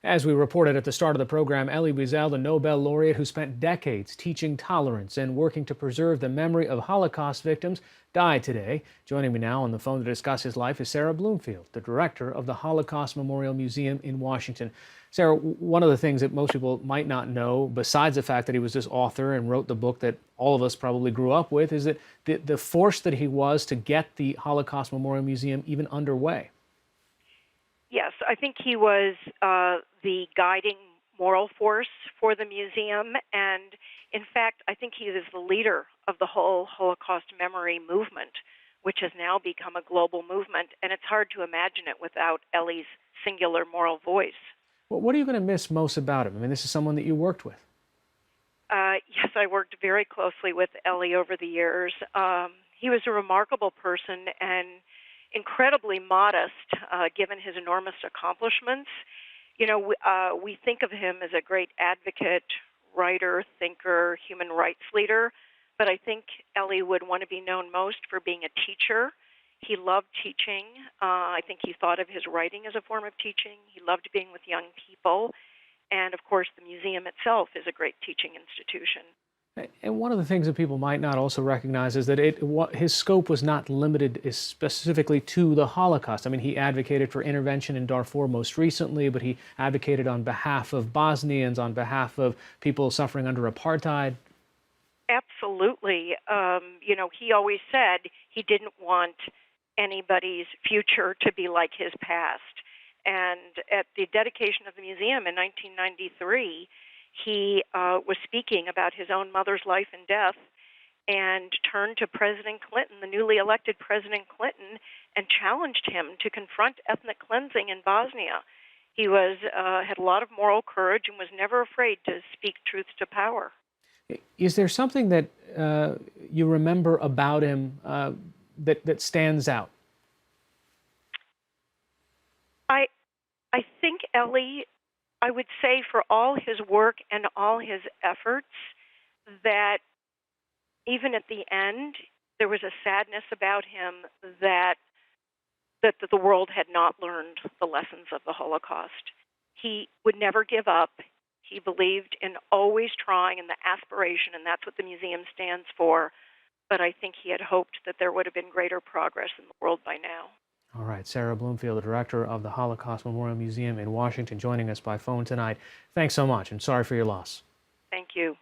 As we reported at the start of the program, Elie Wiesel, the Nobel laureate who spent decades teaching tolerance and working to preserve the memory of Holocaust victims, died today. Joining me now on the phone to discuss his life is Sarah Bloomfield, the director of the Holocaust Memorial Museum in Washington. Sarah, one of the things that most people might not know, besides the fact that he was this author and wrote the book that all of us probably grew up with, is that the force that he was to get the Holocaust Memorial Museum even underway. Yes, I think he was the guiding moral force for the museum. And in fact, I think he is the leader of the whole Holocaust memory movement, which has now become a global movement. And it's hard to imagine it without Elie's singular moral voice. Well, what are you going to miss most about him? I mean, this is someone that you worked with. Yes, I worked very closely with Elie over the years. He was a remarkable person and incredibly modest, given his enormous accomplishments. You know, we think of him as a great advocate, writer, thinker, human rights leader, but I think Elie would want to be known most for being a teacher. He loved teaching. I think he thought of his writing as a form of teaching. He loved being with young people. And of course, the museum itself is a great teaching institution. And one of the things that people might not also recognize is that his scope was not limited specifically to the Holocaust. I mean, he advocated for intervention in Darfur most recently, but he advocated on behalf of Bosnians, on behalf of people suffering under apartheid. Absolutely. You know, he always said he didn't want anybody's future to be like his past. And at the dedication of the museum in 1993, he was speaking about his own mother's life and death and turned to President Clinton, the newly elected President Clinton, and challenged him to confront ethnic cleansing in Bosnia. He had a lot of moral courage and was never afraid to speak truth to power. Is there something that you remember about him that stands out? I think Elie, I would say for all his work and all his efforts, that even at the end, there was a sadness about him that the world had not learned the lessons of the Holocaust. He would never give up. He believed in always trying and the aspiration, and that's what the museum stands for. But I think he had hoped that there would have been greater progress in the world by now. All right, Sarah Bloomfield, the director of the Holocaust Memorial Museum in Washington, joining us by phone tonight. Thanks so much, and sorry for your loss. Thank you.